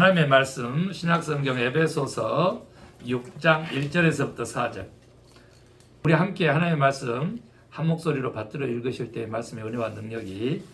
하나님의 말씀 신약성경 에베소서 6장 1절에서부터 4절. 우리 함께 하나님의 말씀 한 목소리로 받들어 읽으실 때 말씀의 은혜와 능력이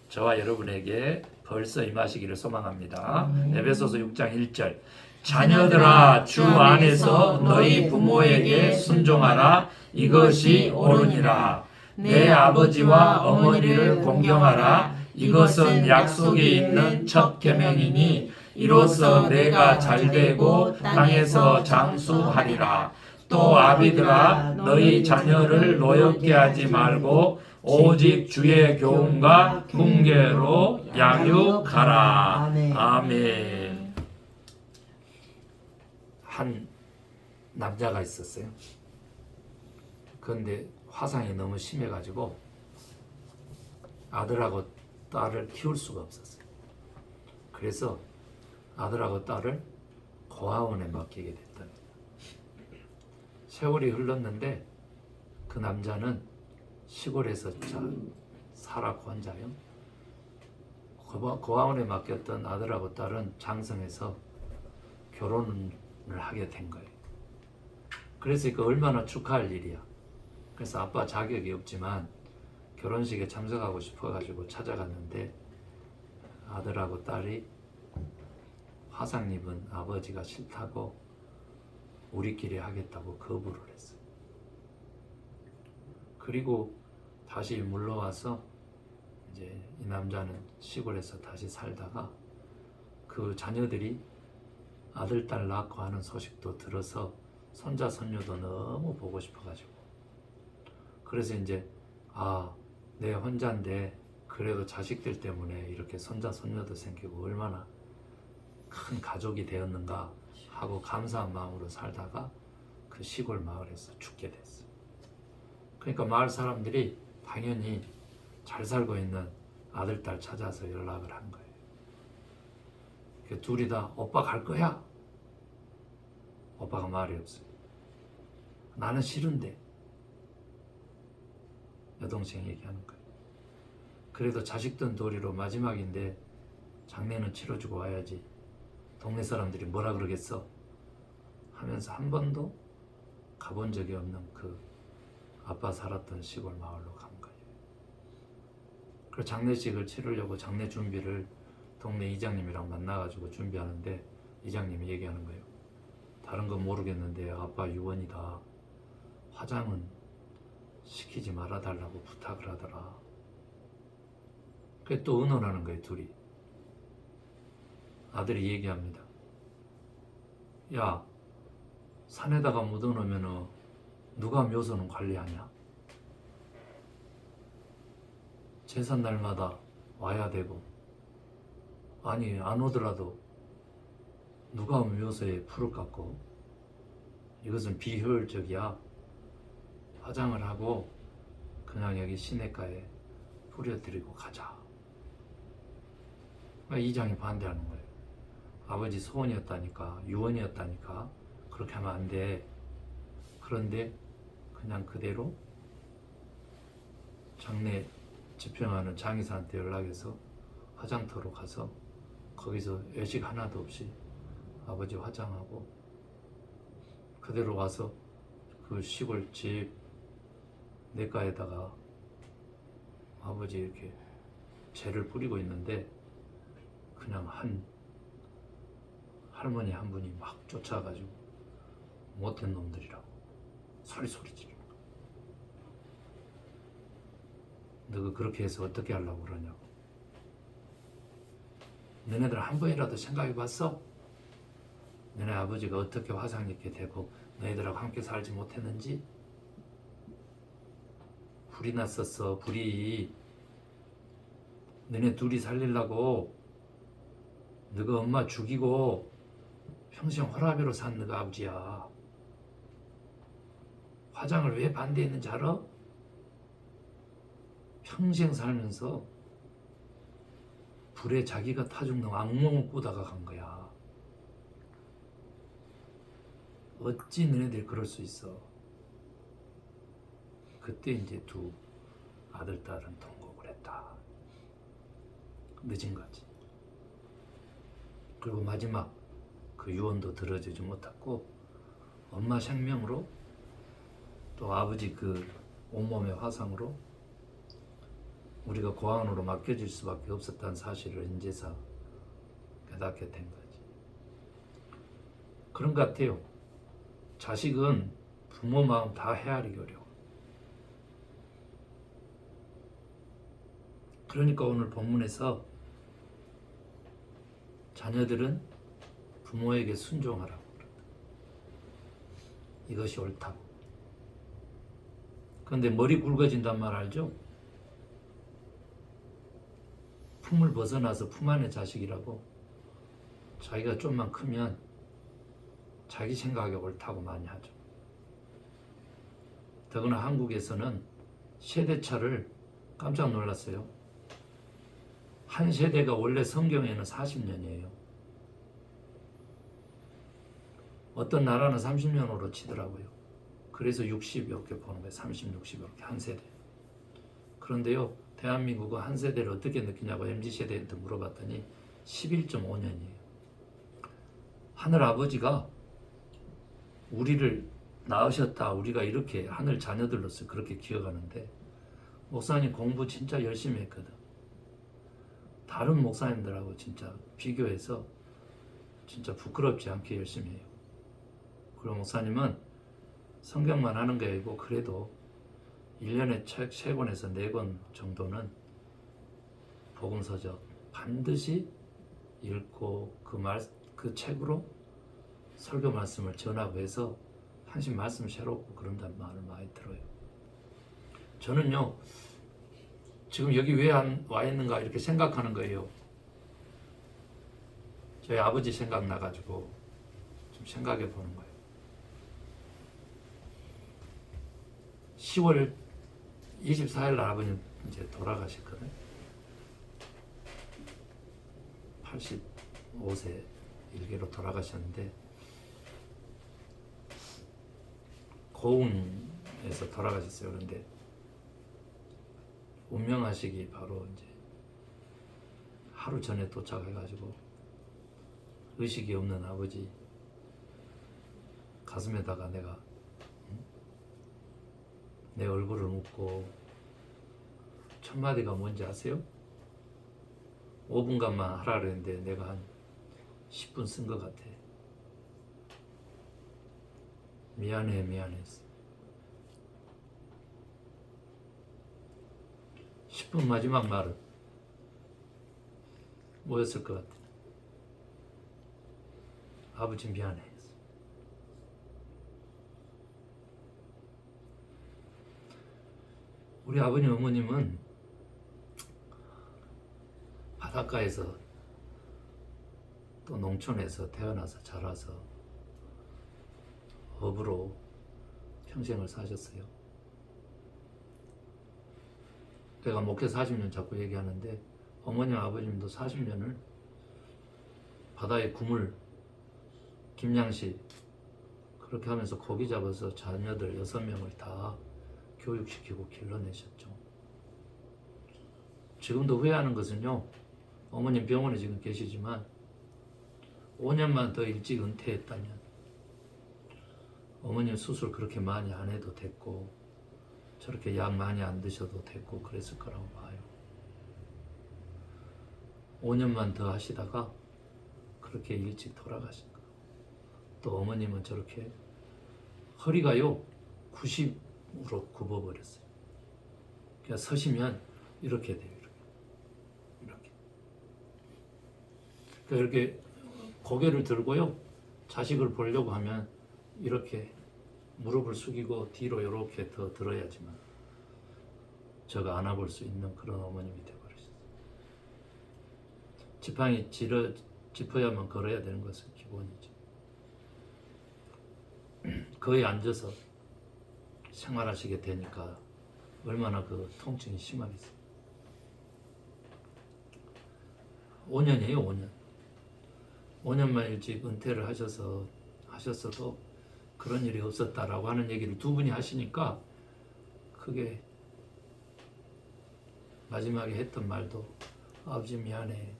저와 여러분에게 벌써 임하시기를 소망합니다. 에베소서 6장 1절. 자녀들아 주 안에서 너희 부모에게 순종하라. 이것이 옳으니라. 내 아버지와 어머니를 공경하라. 이것은 약속이 있는 첫 계명이니 이로써 내가 잘되고 땅에서 장수하리라. 또 아비들아 너희 자녀를 노엽게 하지 말고 오직 주의 교훈과 훈계로 양육하라. 아멘. 한 남자가 있었어요. 그런데 화상이 너무 심해가지고 아들하고 딸을 키울 수가 없었어요. 그래서 아들하고 딸을 고아원에 맡기게 됐답니다. 세월이 흘렀는데 그 남자는 시골에서 살았고 혼자요. 고아원에 맡겼던 아들하고 딸은 장성해서 결혼을 하게 된 거예요. 그래서 그 얼마나 축하할 일이야. 그래서 아빠 자격이 없지만 결혼식에 참석하고 싶어가지고 찾아갔는데 아들하고 딸이 화상 입은 아버지가 싫다고 우리끼리 하겠다고 거부를 했어요. 그리고 다시 물러와서 이제 이 남자는 시골에서 다시 살다가 그 자녀들이 아들, 딸 낳고 하는 소식도 들어서 손자, 손녀도 너무 보고 싶어가지고 그래서 이제 내 혼자인데 그래도 자식들 때문에 이렇게 손자, 손녀도 생기고 얼마나 큰 가족이 되었는가 하고 감사한 마음으로 살다가 그 시골 마을에서 죽게 됐어요. 그러니까 마을 사람들이 당연히 잘 살고 있는 아들, 딸 찾아서 연락을 한 거예요. 둘이 다 오빠 갈 거야? 오빠가 말이 없어요. 나는 싫은데. 여동생이 얘기하는 거예요. 그래도 자식들 도리로 마지막인데 장례는 치러주고 와야지. 동네 사람들이 뭐라 그러겠어? 하면서 한 번도 가본 적이 없는 그 아빠 살았던 시골 마을로 간 거예요. 그래서 장례식을 치르려고 장례 준비를 동네 이장님이랑 만나가지고 준비하는데 이장님이 얘기하는 거예요. 다른 건 모르겠는데 아빠 유언이다. 화장은 시키지 말아달라고 부탁을 하더라. 그게 또 의논하는 거예요, 둘이. 아들이 얘기합니다. 야, 산에다가 묻어놓으면 누가 묘소는 관리하냐? 제삿 날마다 와야 되고 아니 안 오더라도 누가 묘소에 풀을 깎고 이것은 비효율적이야. 화장을 하고 그냥 여기 시내가에 뿌려드리고 가자. 이장이 반대하는 거예요. 아버지 소원이었다니까, 유언이었다니까 그렇게 하면 안 돼. 그런데 그냥 그대로 장례 집행하는 장의사한테 연락해서 화장터로 가서 거기서 외식 하나도 없이 아버지 화장하고 그대로 와서 그 시골 집 내과에다가 아버지 이렇게 재를 뿌리고 있는데 그냥 한 할머니 한 분이 막 쫓아가지고 못된 놈들이라고 소리 지르는 거야. 너가 그렇게 해서 어떻게 하려고 그러냐고. 너네들 한 번이라도 생각해봤어? 너네 아버지가 어떻게 화상 입게 되고 너희들하고 함께 살지 못했는지? 불이 났었어. 불이. 너네 둘이 살리려고 너가 엄마 죽이고 평생 호라비로 산 너가 아버지야. 화장을 왜 반대했는지 알아? 평생 살면서 불에 자기가 타 죽는 악몽을 꾸다가 간 거야. 어찌 너네들이 그럴 수 있어? 그때 이제 두 아들, 딸은 통곡을 했다. 늦은 거지. 그리고 마지막 그 유언도 들어주지 못했고 엄마 생명으로 또 아버지 그 온몸의 화상으로 우리가 고아원으로 맡겨질 수밖에 없었다는 사실을 인제서 깨닫게 된 거지. 그런 것 같아요. 자식은 부모 마음 다 헤아리기 어려워. 그러니까 오늘 본문에서 자녀들은 부모에게 순종하라고 그런다. 이것이 옳다고. 그런데 머리 굵어진단 말 알죠? 품을 벗어나서 품 안의 자식이라고 자기가 좀만 크면 자기 생각이 옳다고 많이 하죠. 더구나 한국에서는 세대차를 깜짝 놀랐어요. 한 세대가 원래 성경에는 40년이에요. 어떤 나라는 30년으로 치더라고요. 그래서 60여 개 보는 거예요. 30, 60 이렇게 한 세대. 그런데요, 대한민국은 한 세대를 어떻게 느끼냐고 MZ세대한테 물어봤더니 11.5년이에요. 하늘 아버지가 우리를 낳으셨다. 우리가 이렇게 하늘 자녀들로서 그렇게 기억하는데 목사님 공부 진짜 열심히 했거든. 다른 목사님들하고 진짜 비교해서 진짜 부끄럽지 않게 열심히 해요. 그리고 목사님은 성경만 하는 게 아니고 그래도 1년에 책 3권에서 4권 정도는 복음서적 반드시 읽고 그 책으로 설교 말씀을 전하고 해서 항상 말씀 새롭고 그런다는 말을 많이 들어요. 저는요, 지금 여기 왜 와 있는가 이렇게 생각하는 거예요. 저희 아버지 생각나가지고 좀 생각해 보는 거예요. 10월 24일 날 아버님 이제 돌아가셨거든요. 85세 일기로 돌아가셨는데 고운에서 돌아가셨어요. 그런데 운명하시기 바로 이제 하루 전에 도착해가지고 의식이 없는 아버지 가슴에다가 내가 내 얼굴을 묻고 첫 마디가 뭔지 아세요? 5분간만 하라 그랬는데 내가 한 10분 쓴 것 같아. 미안해 미안했어. 10분 마지막 말은 뭐였을 것 같아? 아버지 미안해. 우리 아버님 어머님은 바닷가에서 또 농촌에서 태어나서 자라서 어부로 평생을 사셨어요. 내가 목회 40년 자꾸 얘기하는데 어머님 아버님도 40년을 바다에 구물, 김양식 그렇게 하면서 고기 잡아서 자녀들 6명을 다 교육시키고 길러내셨죠. 지금도 후회하는 것은요, 어머님 병원에 지금 계시지만 5년만 더 일찍 은퇴했다면 어머님 수술 그렇게 많이 안 해도 됐고 저렇게 약 많이 안 드셔도 됐고 그랬을 거라고 봐요. 5년만 더 하시다가 그렇게 일찍 돌아가신 거. 또 어머님은 저렇게 허리가요 90으로 굽어버렸어요. 그냥 서시면 이렇게 돼요. 이렇게. 그러니까 이렇게 고개를 들고요 자식을 보려고 하면 이렇게 무릎을 숙이고 뒤로 이렇게 더 들어야지만 저거 안아볼 수 있는 그런 어머님이 되어버렸어요. 지팡이 짚어야만 걸어야 되는 것은 기본이죠. 거의 앉아서 생활하시게 되니까 얼마나 그 통증이 심하겠어요. 5년이에요, 5년. 5년만 일찍 은퇴를 하셨어도 그런 일이 없었다라고 하는 얘기를 두 분이 하시니까 그게 마지막에 했던 말도 아버지 미안해.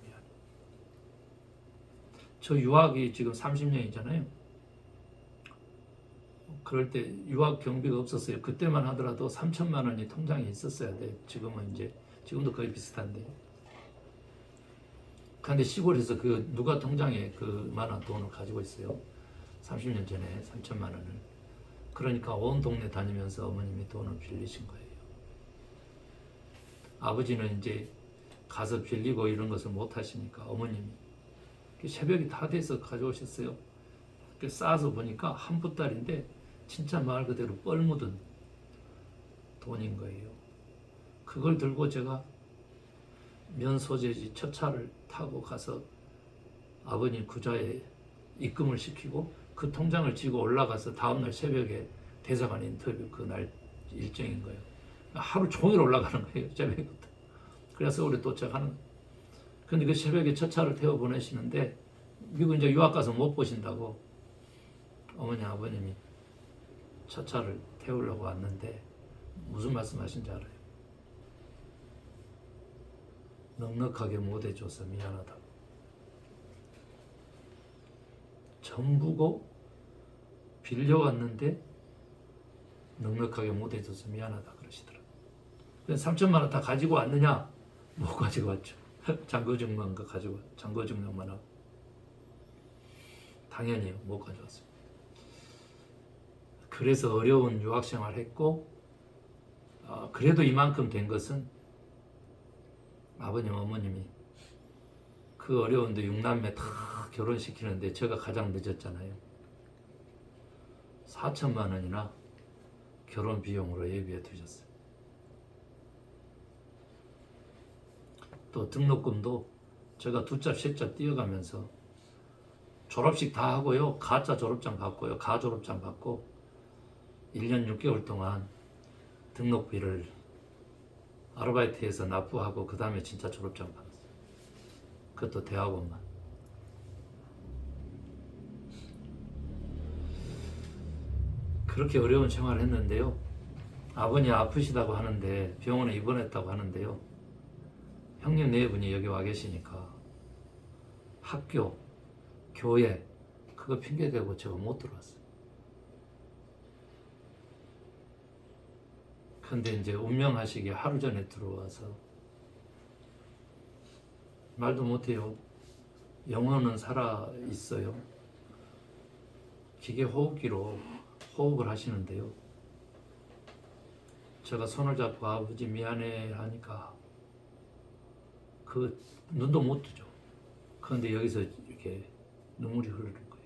저 유학이 지금 30년이잖아요. 그럴 때 유학 경비가 없었어요. 그때만 하더라도 3천만 원이 통장에 있었어야 돼. 지금도 거의 비슷한데. 그런데 시골에서 그 누가 통장에 그만한 돈을 가지고 있어요. 30년 전에 3천만 원을. 그러니까 온 동네 다니면서 어머님이 돈을 빌리신 거예요. 아버지는 이제 가서 빌리고 이런 것을 못 하시니까 어머님이 새벽이 다 돼서 가져오셨어요. 쌓아서 보니까 한 보따리인데 진짜 말 그대로 뻘 묻은 돈인 거예요. 그걸 들고 제가 면 소재지 첫 차를 타고 가서 아버님 구좌에 입금을 시키고 그 통장을 쥐고 올라가서 다음날 새벽에 대사관 인터뷰 그날 일정인 거예요. 하루 종일 올라가는 거예요. 새벽부터. 그래서 서울에 도착하는 거예요. 근데 그 새벽에 첫 차를 태워 보내시는데 미국 이제 유학 가서 못 보신다고 어머니 아버님이 첫 차를 태우려고 왔는데 무슨 말씀하신지 알아요? 넉넉하게 못 해줘서 미안하다고. 전부고 빌려왔는데 넉넉하게 못 해줘서 미안하다 그러시더라고요. 3천만 원 다 가지고 왔느냐? 못 가지고 왔죠. 잔고증명만 가지고 잔고증명만 하고 당연히 못 가져왔습니다. 그래서 어려운 유학생활 했고 그래도 이만큼 된 것은 아버님 어머님이 그 어려운데 6남매 다 결혼시키는데 제가 가장 늦었잖아요. 4천만 원이나 결혼 비용으로 예비해 두셨어요. 또 등록금도 제가 두 짭, 세 짭 뛰어가면서 졸업식 다 하고요. 가짜 졸업장 받고요. 가 졸업장 받고 1년 6개월 동안 등록비를 아르바이트해서 납부하고 그 다음에 진짜 졸업장 받았어요. 그것도 대학원만. 그렇게 어려운 생활을 했는데요. 아버님 아프시다고 하는데 병원에 입원했다고 하는데요. 형님 네 분이 여기 와 계시니까 학교, 교회 그거 핑계대고 제가 못 들어왔어요. 근데 이제 운명하시기에 하루 전에 들어와서 말도 못해요. 영혼은 살아 있어요. 기계 호흡기로 호흡을 하시는데요. 제가 손을 잡고 아버지 미안해 하니까 그 눈도 못 뜨죠. 그런데 여기서 이렇게 눈물이 흐르는 거예요.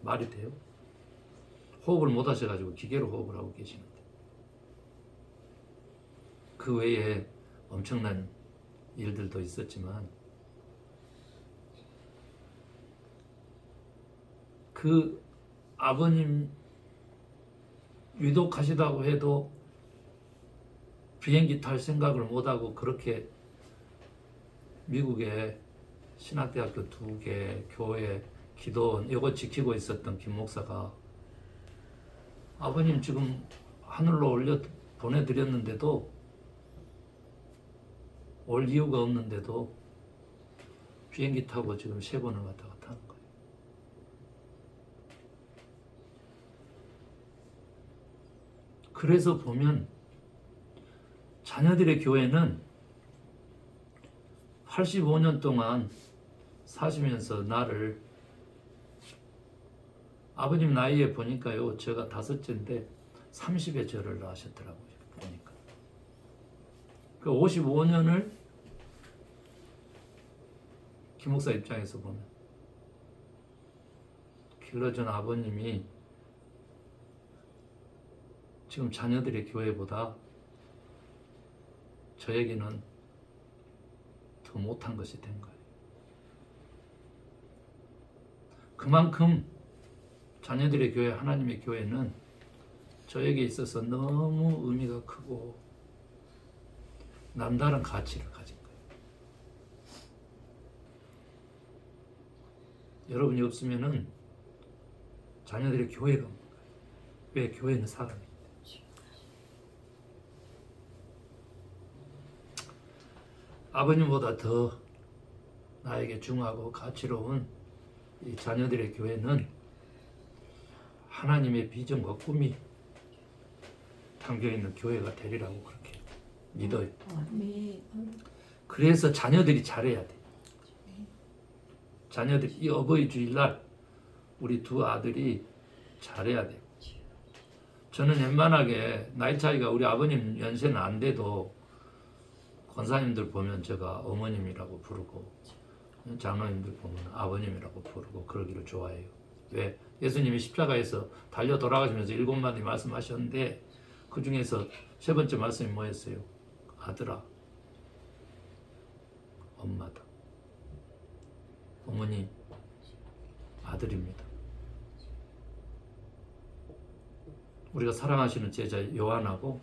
말이 돼요? 호흡을 못 하셔가지고 기계로 호흡을 하고 계시는데 그 외에 엄청난 일들도 있었지만 그 아버님 위독하시다고 해도 비행기 탈 생각을 못하고 그렇게 미국에 신학대학교 2개, 교회, 기도원 이거 지키고 있었던 김 목사가 아버님 지금 하늘로 올려 보내드렸는데도 올 이유가 없는데도 비행기 타고 지금 3번을 왔다 갔다 하는 거예요. 그래서 보면 자녀들의 교회는 85년 동안 사시면서 나를 아버님 나이에 보니까요. 제가 5째인데 30에 절을 하셨더라고요. 보니까. 그 55년을 김 목사 입장에서 보면 길러준 아버님이 지금 자녀들의 교회보다 저에게는 더 못한 것이 된 거예요. 그만큼 자녀들의 교회, 하나님의 교회는 저에게 있어서 너무 의미가 크고 남다른 가치를 가진 거예요. 여러분이 없으면은 자녀들의 교회가 없는 거예요. 왜? 교회는 사람이기 때문에. 아버님보다 더 나에게 중하고 가치로운 이 자녀들의 교회는 하나님의 비전과 꿈이 담겨있는 교회가 되리라고 그렇게 믿어요. 그래서 자녀들이 잘해야 돼. 자녀들이 이 어버이 주일날 우리 두 아들이 잘해야 돼. 저는 웬만하게 나이 차이가 우리 아버님 연세는 안 돼도 권사님들 보면 제가 어머님이라고 부르고 장로님들 보면 아버님이라고 부르고 그러기를 좋아해요. 왜? 예수님이 십자가에서 달려 돌아가시면서 7마디 말씀하셨는데 그 중에서 세 번째 말씀이 뭐였어요? 아들아, 엄마다. 어머니, 아들입니다. 우리가 사랑하시는 제자 요한하고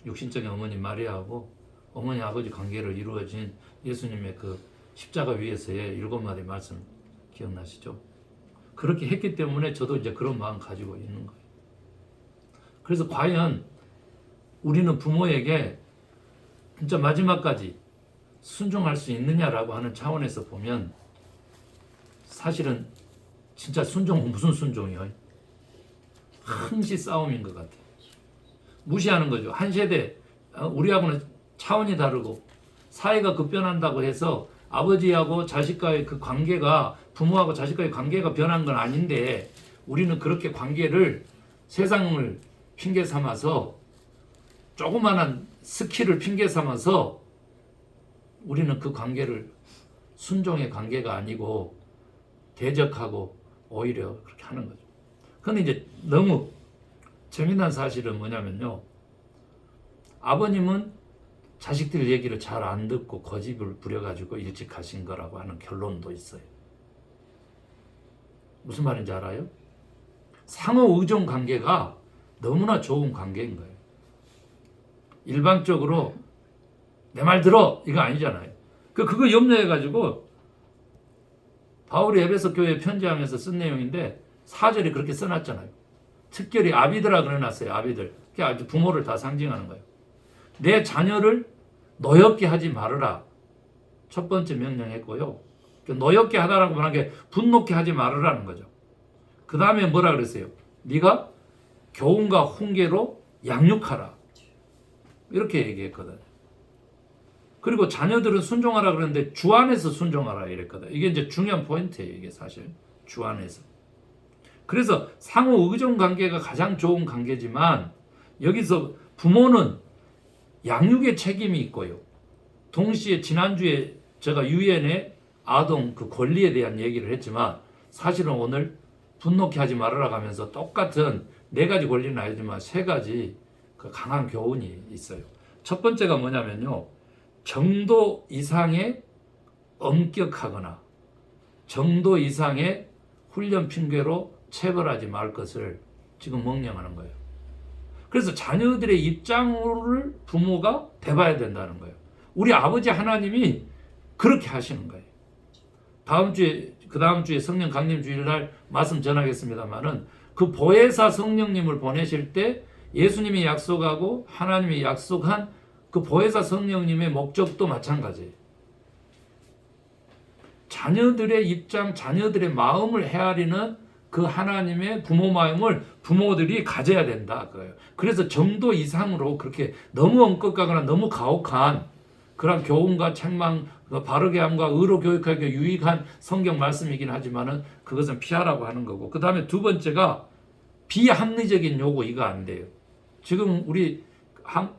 육신적인 어머니 마리아하고 어머니 아버지 관계를 이루어진 예수님의 그 십자가 위에서의 7마디 말씀 기억나시죠? 그렇게 했기 때문에 저도 이제 그런 마음 가지고 있는 거예요. 그래서 과연 우리는 부모에게 진짜 마지막까지 순종할 수 있느냐라고 하는 차원에서 보면 사실은 진짜 순종은 무슨 순종이요? 항시 싸움인 것 같아요. 무시하는 거죠. 한 세대, 우리하고는 차원이 다르고 사회가 급변한다고 해서 아버지하고 자식과의 그 관계가, 부모하고 자식과의 관계가 변한 건 아닌데 우리는 그렇게 관계를 세상을 핑계 삼아서 조그마한 스킬을 핑계 삼아서 우리는 그 관계를 순종의 관계가 아니고 대적하고 오히려 그렇게 하는 거죠. 그런데 이제 너무 재미난 사실은 뭐냐면요. 아버님은 자식들 얘기를 잘 안 듣고 고집을 부려가지고 일찍 가신 거라고 하는 결론도 있어요. 무슨 말인지 알아요? 상호 의존 관계가 너무나 좋은 관계인 거예요. 일방적으로 내 말 들어 이거 아니잖아요. 그거 염려해가지고 바울이 에베소 교회에 편지하면서 쓴 내용인데 4절에 그렇게 써놨잖아요. 특별히 아비들아 그래놨어요. 아비들. 그게 아주 부모를 다 상징하는 거예요. 내 자녀를 노엽게 하지 말아라. 첫 번째 명령했고요. 노엽게 하다라고 말한 게 분노케 하지 말으라는 거죠. 그 다음에 뭐라 그랬어요? 네가 교훈과 훈계로 양육하라. 이렇게 얘기했거든. 그리고 자녀들은 순종하라 그랬는데 주 안에서 순종하라 이랬거든. 이게 이제 중요한 포인트예요. 이게 사실 주 안에서. 그래서 상호 의존 관계가 가장 좋은 관계지만 여기서 부모는 양육의 책임이 있고요. 동시에 지난주에 제가 유엔의 아동 그 권리에 대한 얘기를 했지만 사실은 오늘 분노케 하지 말아라 하면서 똑같은 4가지 권리는 아니지만 3가지 그 강한 교훈이 있어요. 첫 번째가 뭐냐면요. 정도 이상의 엄격하거나 정도 이상의 훈련 핑계로 체벌하지 말 것을 지금 명령하는 거예요. 그래서 자녀들의 입장을 부모가 대봐야 된다는 거예요. 우리 아버지 하나님이 그렇게 하시는 거예요. 그 다음 주에 성령 강림 주일날 말씀 전하겠습니다만은 그 보혜사 성령님을 보내실 때 예수님이 약속하고 하나님이 약속한 그 보혜사 성령님의 목적도 마찬가지예요. 자녀들의 입장, 자녀들의 마음을 헤아리는 그 하나님의 부모 마음을 부모들이 가져야 된다. 그거예요. 그래서 정도 이상으로 그렇게 너무 엄격하거나 너무 가혹한 그런 교훈과 책망, 바르게 함과 의로 교육하기 유익한 성경 말씀이긴 하지만은 그것은 피하라고 하는 거고. 그 다음에 두 번째가 비합리적인 요구 이거 안 돼요. 지금 우리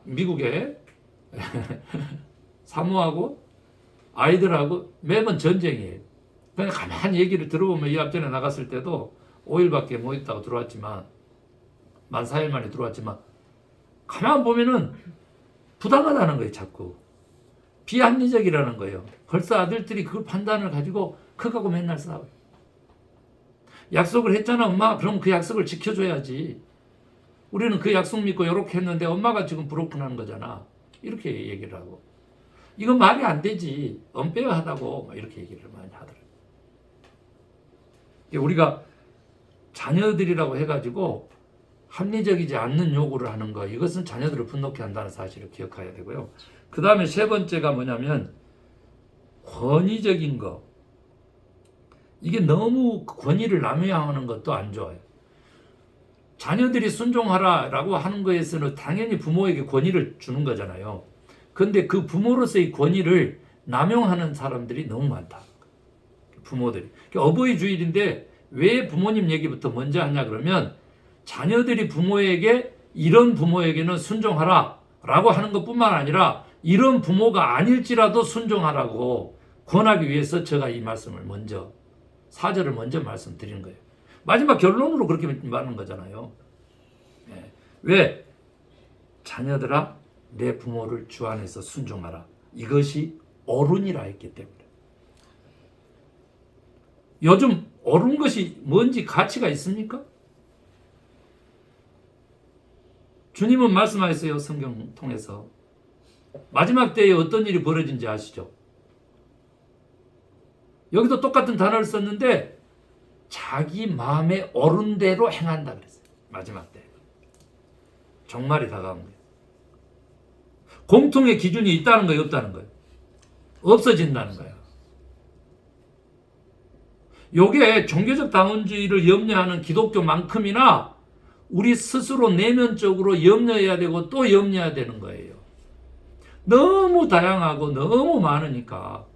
미국에 사모하고 아이들하고 매번 전쟁이에요. 그냥 가만히 얘기를 들어보면 이 앞전에 나갔을 때도 5일밖에 못 있다고 들어왔지만 14일 만에 들어왔지만 가만 보면은 부당하다는 거예요. 자꾸 비합리적이라는 거예요. 벌써 아들들이 그걸 판단을 가지고 그거하고 맨날 싸워요. 약속을 했잖아 엄마. 그럼 그 약속을 지켜줘야지. 우리는 그 약속 믿고 이렇게 했는데 엄마가 지금 브로큰하는 거잖아. 이렇게 얘기를 하고 이건 말이 안 되지. 언페어하다고 이렇게 얘기를 많이 하더라고요. 우리가 자녀들이라고 해가지고 합리적이지 않는 요구를 하는 거 이것은 자녀들을 분노케 한다는 사실을 기억해야 되고요. 그 다음에 세 번째가 뭐냐면 권위적인 거 이게 너무 권위를 남용하는 것도 안 좋아요. 자녀들이 순종하라라고 하는 거에서는 당연히 부모에게 권위를 주는 거잖아요. 그런데 그 부모로서의 권위를 남용하는 사람들이 너무 많다. 부모들이. 어버이 주일인데 왜 부모님 얘기부터 먼저 하냐 그러면 자녀들이 부모에게 이런 부모에게는 순종하라 라고 하는 것뿐만 아니라 이런 부모가 아닐지라도 순종하라고 권하기 위해서 제가 이 말씀을 먼저 4절을 먼저 말씀드리는 거예요. 마지막 결론으로 그렇게 말하는 거잖아요. 왜? 자녀들아 내 부모를 주 안에서 순종하라. 이것이 어른이라 했기 때문에. 요즘 옳은 것이 뭔지 가치가 있습니까? 주님은 말씀하셨어요. 성경 통해서. 마지막 때에 어떤 일이 벌어진지 아시죠? 여기도 똑같은 단어를 썼는데 자기 마음의 옳은 대로 행한다 그랬어요. 마지막 때. 종말이 다가온 거예요. 공통의 기준이 있다는 거예요? 없다는 거예요? 없어진다는 거예요. 요게 종교적 다원주의를 염려하는 기독교만큼이나 우리 스스로 내면적으로 염려해야 되고 또 염려해야 되는 거예요. 너무 다양하고 너무 많으니까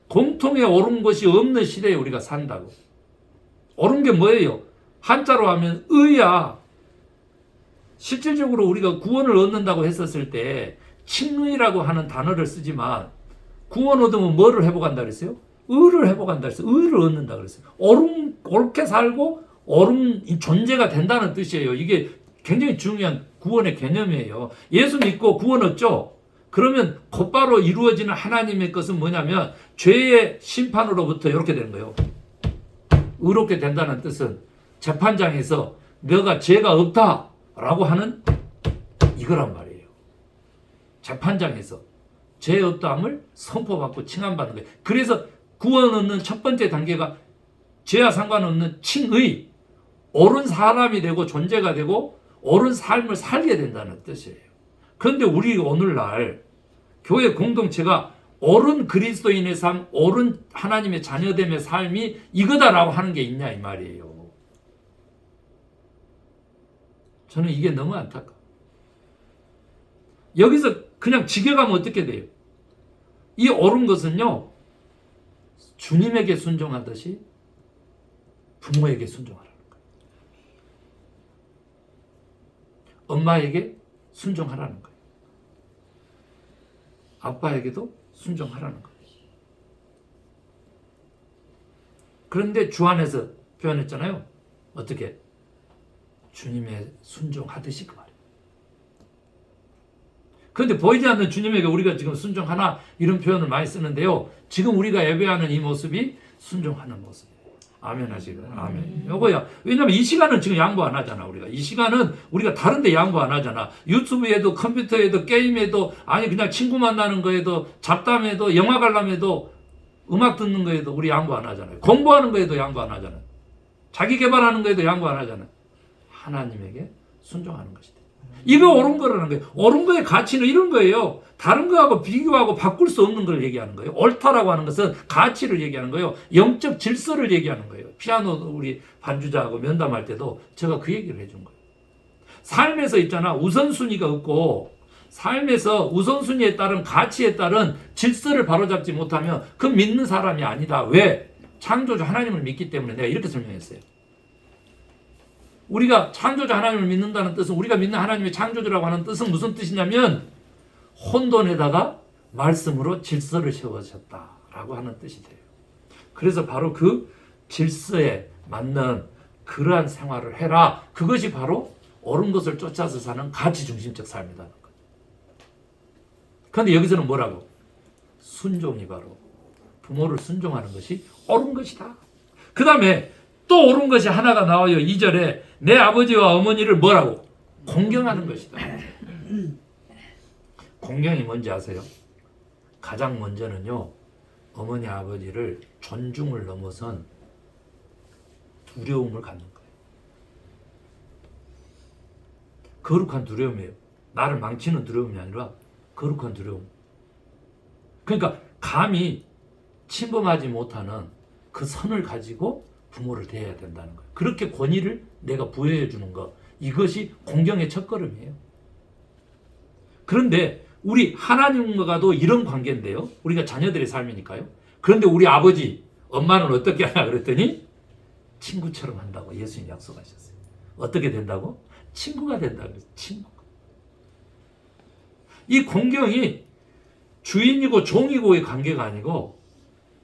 공통의 옳은 것이 없는 시대에 우리가 산다고. 옳은 게 뭐예요? 한자로 하면 의야. 실질적으로 우리가 구원을 얻는다고 했었을 때 칭의라고 하는 단어를 쓰지만 구원 얻으면 뭐를 회복한다 그랬어요? 의를 회복한다 그랬어요. 의를 얻는다 그랬어요. 옳게 살고 옳은 존재가 된다는 뜻이에요. 이게 굉장히 중요한 구원의 개념이에요. 예수 믿고 구원 얻죠? 그러면 곧바로 이루어지는 하나님의 것은 뭐냐면 죄의 심판으로부터 이렇게 되는 거예요. 의롭게 된다는 뜻은 재판장에서 너가 죄가 없다라고 하는 이거란 말이에요. 재판장에서 죄 없다함을 선포받고 칭함받는 거예요. 그래서 구원 얻는 첫 번째 단계가 죄와 상관없는 칭의, 옳은 사람이 되고 존재가 되고 옳은 삶을 살게 된다는 뜻이에요. 그런데 우리 오늘날 교회 공동체가 옳은 그리스도인의 삶, 옳은 하나님의 자녀됨의 삶이 이거다라고 하는 게 있냐 이 말이에요. 저는 이게 너무 안타까워요. 여기서 그냥 지겨가면 어떻게 돼요? 이 옳은 것은요, 주님에게 순종하듯이 부모에게 순종하라는 거예요. 엄마에게 순종하라는 거예요. 아빠에게도 순종하라는 거예요. 그런데 주 안에서 표현했잖아요. 어떻게? 주님의 순종하듯이 그 말이에요. 그런데 보이지 않는 주님에게 우리가 지금 순종하나 이런 표현을 많이 쓰는데요. 지금 우리가 예배하는 이 모습이 순종하는 모습이에요. 아멘 하시고요. 아멘. 요거야. 왜냐면 이 시간은 지금 양보 안 하잖아, 우리가. 이 시간은 우리가 다른 데 양보 안 하잖아. 유튜브에도, 컴퓨터에도, 게임에도, 아니, 그냥 친구 만나는 거에도, 잡담에도, 영화 관람에도, 음악 듣는 거에도 우리 양보 안 하잖아요. 공부하는 거에도 양보 안 하잖아요. 자기 개발하는 거에도 양보 안 하잖아요. 하나님에게 순종하는 것이다. 이거 옳은 거라는 거예요. 옳은 거의 가치는 이런 거예요. 다른 거하고 비교하고 바꿀 수 없는 걸 얘기하는 거예요. 옳다라고 하는 것은 가치를 얘기하는 거예요. 영적 질서를 얘기하는 거예요. 피아노 우리 반주자하고 면담할 때도 제가 그 얘기를 해준 거예요. 삶에서 있잖아. 우선순위가 없고 삶에서 우선순위에 따른 가치에 따른 질서를 바로잡지 못하면 그 믿는 사람이 아니다. 왜? 창조주 하나님을 믿기 때문에 내가 이렇게 설명했어요. 우리가 창조주 하나님을 믿는다는 뜻은 우리가 믿는 하나님의 창조주라고 하는 뜻은 무슨 뜻이냐면 혼돈에다가 말씀으로 질서를 세우셨다라고 하는 뜻이 돼요. 그래서 바로 그 질서에 맞는 그러한 생활을 해라. 그것이 바로 옳은 것을 쫓아서 사는 가치 중심적 삶이다. 그런데 여기서는 뭐라고? 순종이 바로 부모를 순종하는 것이 옳은 것이다. 그 다음에 또 옳은 것이 하나가 나와요. 2절에 내 아버지와 어머니를 뭐라고? 공경하는 것이다. 공경이 뭔지 아세요? 가장 먼저는요, 어머니 아버지를 존중을 넘어선 두려움을 갖는 거예요. 거룩한 두려움이에요. 나를 망치는 두려움이 아니라 거룩한 두려움. 그러니까 감히 침범하지 못하는 그 선을 가지고 부모를 대해야 된다는 거예요. 그렇게 권위를 내가 부여해 주는 것, 이것이 공경의 첫걸음이에요. 그런데 우리 하나님과도 이런 관계인데요. 우리가 자녀들의 삶이니까요. 그런데 우리 아버지, 엄마는 어떻게 하냐 그랬더니 친구처럼 한다고 예수님 약속하셨어요. 어떻게 된다고? 친구가 된다고 그랬어요. 친구. 이 공경이 주인이고 종이고의 관계가 아니고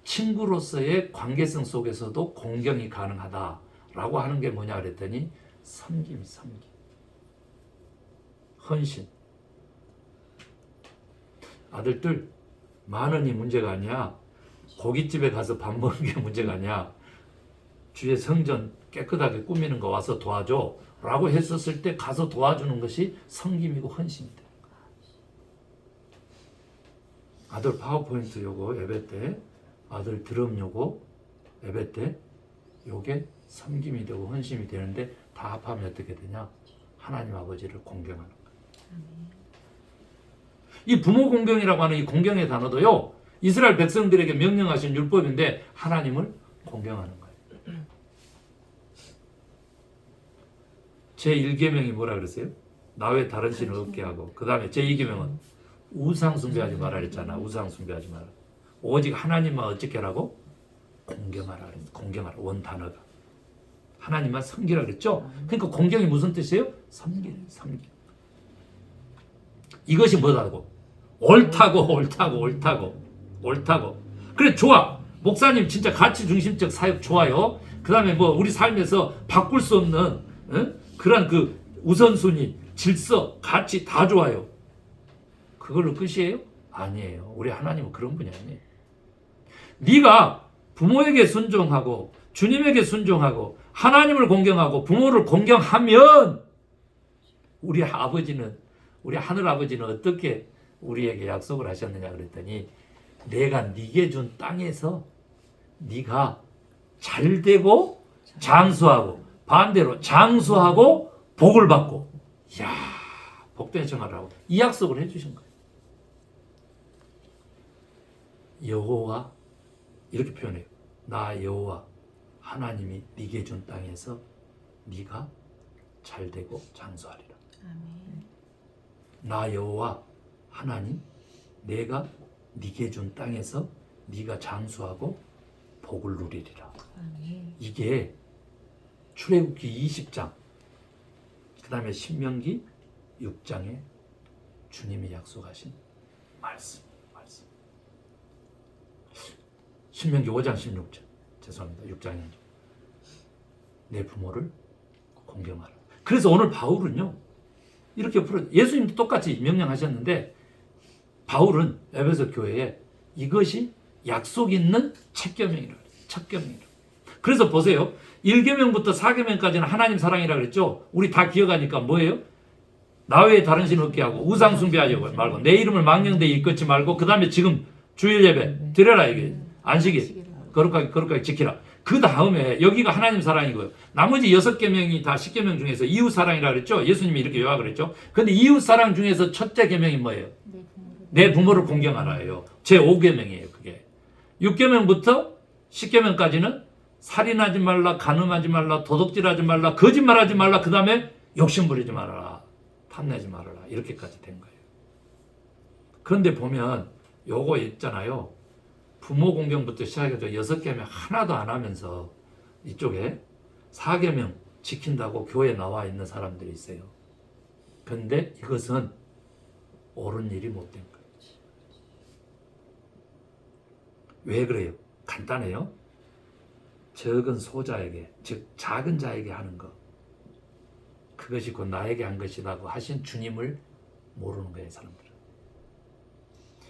친구로서의 관계성 속에서도 공경이 가능하다라고 하는 게 뭐냐 그랬더니 섬김. 헌신. 아들들, 만 원이 문제가 아니야. 고깃집에 가서 밥 먹는 게 문제가 아니야. 주의 성전 깨끗하게 꾸미는 거 와서 도와줘 라고 했었을 때 가서 도와주는 것이 섬김이고 헌신이다. 아들 파워포인트 요거 예배 때, 아들 드럼 요거 예배 때, 요게 섬김이 되고 헌신이 되는데 다 합하면 어떻게 되냐? 하나님 아버지를 공경하는 거예요. 이 부모 공경이라고 하는 이 공경의 단어도요, 이스라엘 백성들에게 명령하신 율법인데 하나님을 공경하는 거예요. 제1계명이 뭐라 그랬어요? 나 외 다른 신을 없게 하고, 그 다음에 제2계명은 우상 숭배하지 말라 그랬잖아. 우상 숭배하지 마라. 오직 하나님만 어떻게 하라고? 공경하라 그랬어. 공경하라. 원단어가. 하나님만 섬기라 그랬죠? 그러니까 공경이 무슨 뜻이에요? 섬기. 이것이 뭐라고? 옳다고. 그래, 좋아. 목사님 진짜 가치 중심적 사역 좋아요. 그 다음에 뭐 우리 삶에서 바꿀 수 없는 그런 그 우선순위, 질서, 가치 다 좋아요. 그걸로 끝이에요? 아니에요. 우리 하나님은 그런 분이 아니에요. 네가 부모에게 순종하고 주님에게 순종하고 하나님을 공경하고 부모를 공경하면 우리 하늘 아버지는 어떻게 우리에게 약속을 하셨느냐 그랬더니 내가 네게 준 땅에서 네가 잘되고 장수하고 반대로 장수하고 복을 받고 이야 복된 생활을 이 약속을 해주신 거예요. 여호와 이렇게 표현해요. 나 여호와 하나님이 네게 준 땅에서 네가 잘되고 장수하리라. 아멘. 나 여호와 하나님 내가 네게 준 땅에서 네가 장수하고 복을 누리리라. 아멘. 이게 출애굽기 20장 그 다음에 신명기 6장에 주님이 약속하신 말씀. 신명기 5장 16절 죄송합니다. 6장이죠. 내 부모를 공경하라. 그래서 오늘 바울은요 이렇게 예수님도 똑같이 명령하셨는데 바울은 에베소 교회에 이것이 약속 있는 첫 계명이라고 그래요. 첫 계명이라고. 그래서 보세요. 1계명부터 4계명까지는 하나님 사랑이라 그랬죠. 우리 다 기억하니까 뭐예요? 나 외에 다른 신 없게 하고 우상 숭배하지 말고 내 이름을 망령되이 이끌지 말고 그 다음에 지금 주일 예배 드려라 이게 안식일 거룩하게 지키라. 그 다음에 여기가 하나님 사랑이고요. 나머지 6계명이 다 10계명 중에서 이웃 사랑이라 그랬죠. 예수님이 이렇게 요약을 했죠. 근데 이웃 사랑 중에서 첫째 계명이 뭐예요? 내 부모를 공경하라예요. 제 5계명이에요. 그게 6계명부터 10계명까지는 살인하지 말라, 간음하지 말라, 도둑질하지 말라, 거짓말하지 말라, 그 다음에 욕심부리지 말아라, 탐내지 말아라 이렇게까지 된 거예요. 그런데 보면 요거 있잖아요. 부모 공경부터 시작해서 6계명 하나도 안 하면서 이쪽에 4계명 지킨다고 교회에 나와 있는 사람들이 있어요. 그런데 이것은 옳은 일이 못된 거예요. 왜 그래요? 간단해요. 적은 소자에게, 즉 작은 자에게 하는 것, 그것이 곧 나에게 한 것이라고 하신 주님을 모르는 거예요. 사람들은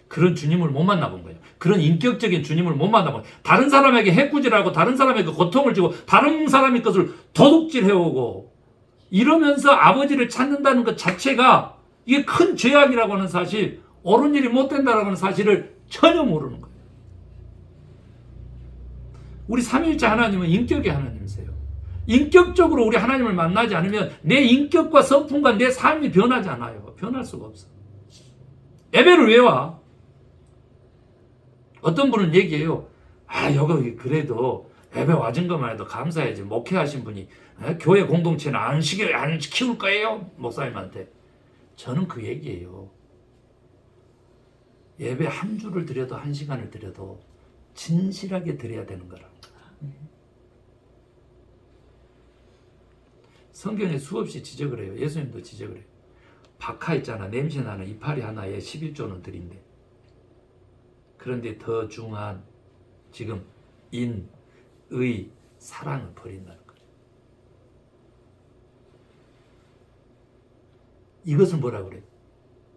그런 주님을 못 만나본 거예요. 그런 인격적인 주님을 못 만나본 거예요. 다른 사람에게 해꾸질하고 다른 사람에게 고통을 주고 다른 사람의 것을 도둑질해오고 이러면서 아버지를 찾는다는 것 자체가 이게 큰 죄악이라고 하는 사실, 옳은 일이 못 된다는 사실을 전혀 모르는 거예요. 우리 삼위일체 하나님은 인격의 하나님이세요. 인격적으로 우리 하나님을 만나지 않으면 내 인격과 성품과 내 삶이 변하지 않아요. 변할 수가 없어. 예배를 왜 와? 어떤 분은 얘기해요. 여기 그래도 예배 와준 것만 해도 감사해야지. 목회하신 분이 교회 공동체는 안 키울 거예요? 목사님한테. 저는 그 얘기예요. 예배 한 주를 드려도 한 시간을 드려도 진실하게 드려야 되는 거라. 성경에 수없이 지적을 해요. 예수님도 지적을 해요. 박하 있잖아. 냄새나는 이파리 하나에 11조는 드린대. 그런데 더 중요한 지금 인, 의, 사랑을 버린다는 거예요. 이것은 뭐라고 그래요?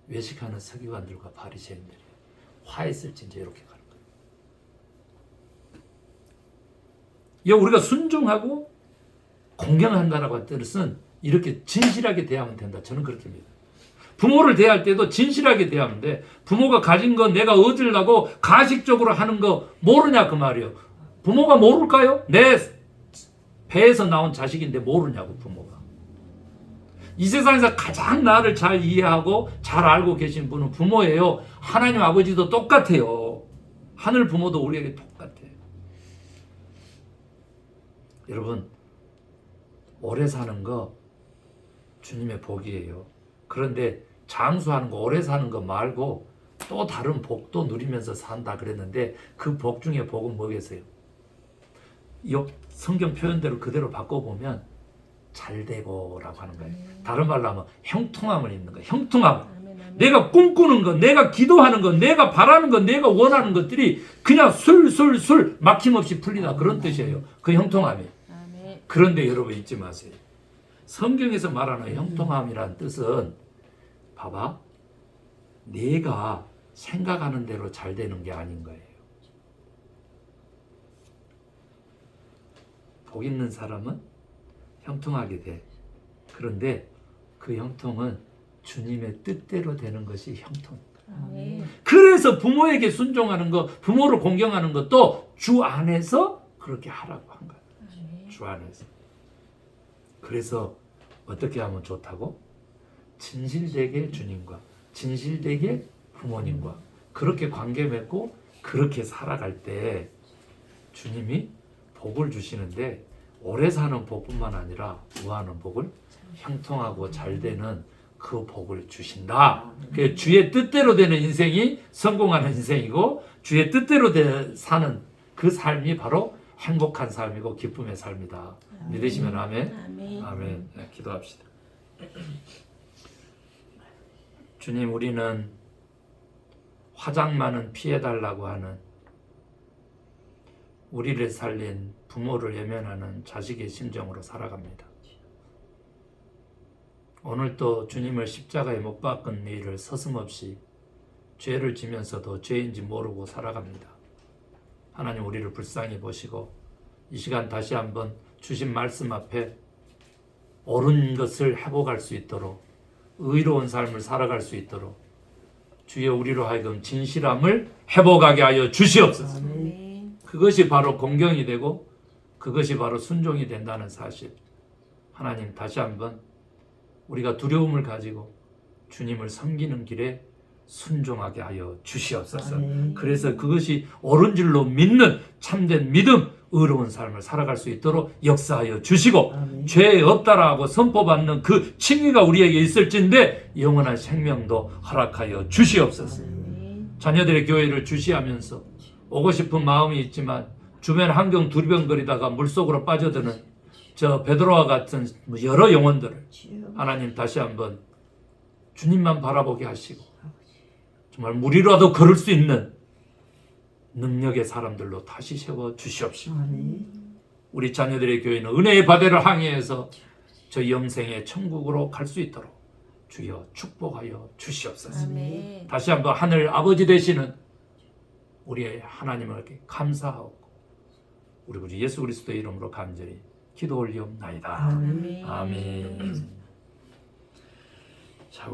외식하는 서기관들과 바리새인들이 화했을진저 이렇게 가는 거예요. 우리가 순종하고 공경한다라고 할 뜻은 이렇게 진실하게 대하면 된다. 저는 그렇게 믿어요. 부모를 대할 때도 진실하게 대하면 돼. 부모가 가진 거 내가 얻으려고 가식적으로 하는 거 모르냐 그 말이에요. 부모가 모를까요? 내 배에서 나온 자식인데 모르냐고 부모가. 이 세상에서 가장 나를 잘 이해하고 잘 알고 계신 분은 부모예요. 하나님 아버지도 똑같아요. 하늘 부모도 우리에게 똑같아요. 여러분, 오래 사는 거 주님의 복이에요. 그런데 장수하는 거, 오래 사는 거 말고 또 다른 복도 누리면서 산다 그랬는데 그 복 중에 복은 뭐겠어요? 성경 표현대로 그대로 바꿔보면 잘되고라고 하는 거예요. 다른 말로 하면 형통함을 입는 거예요. 형통함. 내가 꿈꾸는 것, 내가 기도하는 것, 내가 바라는 것, 내가 원하는 것들이 그냥 술술술 막힘없이 풀리다 그런 뜻이에요. 그 형통함이. 그런데 여러분 잊지 마세요. 성경에서 말하는 형통함이란 뜻은 봐봐. 내가 생각하는 대로 잘 되는 게 아닌 거예요. 복 있는 사람은 형통하게 돼. 그런데 그 형통은 주님의 뜻대로 되는 것이 형통이에요. 그래서 부모에게 순종하는 것, 부모를 공경하는 것도 주 안에서 그렇게 하라고 한 거예요. 주 안에서. 그래서 어떻게 하면 좋다고? 진실되게 주님과 진실되게 부모님과 그렇게 관계 맺고 그렇게 살아갈 때 주님이 복을 주시는데 오래 사는 복뿐만 아니라 무한한 복을 형통하고 잘되는 그 복을 주신다. 그 주의 뜻대로 되는 인생이 성공하는 인생이고 주의 뜻대로 사는 그 삶이 바로 행복한 삶이고 기쁨의 삶이다. 믿으시면 아멘. 아멘. 네, 기도합시다. 주님, 우리는 화장만은 피해달라고 하는 우리를 살린 부모를 외면하는 자식의 심정으로 살아갑니다. 오늘 또 주님을 십자가에 못 박은 일을 서슴없이 죄를 지면서도 죄인지 모르고 살아갑니다. 하나님, 우리를 불쌍히 보시고 이 시간 다시 한번 주신 말씀 앞에 옳은 것을 회복할 수 있도록 의로운 삶을 살아갈 수 있도록 주여 우리로 하여금 진실함을 회복하게 하여 주시옵소서. 그것이 바로 공경이 되고 그것이 바로 순종이 된다는 사실. 하나님, 다시 한번 우리가 두려움을 가지고 주님을 섬기는 길에 순종하게 하여 주시옵소서. 그래서 그것이 옳은 줄로 믿는 참된 믿음, 의로운 삶을 살아갈 수 있도록 역사하여 주시고 죄 없다라고 선포받는 그 칭의가 우리에게 있을진데 영원한 생명도 허락하여 주시옵소서. 자녀들의 교회를 주시하면서 오고 싶은 마음이 있지만 주변 환경 두리번거리다가 물속으로 빠져드는 저 베드로와 같은 여러 영혼들을 하나님 다시 한번 주님만 바라보게 하시고 정말 물이라도 걸을 수 있는 능력의 사람들로 다시 세워 주시옵시고 우리 자녀들의 교회는 은혜의 바다를 항해해서 저 영생의 천국으로 갈 수 있도록 주여 축복하여 주시옵소서. 다시 한번 하늘 아버지 되시는 우리의 하나님을 감사하고 우리 예수 그리스도의 이름으로 간절히 기도 올리옵나이다. 아멘.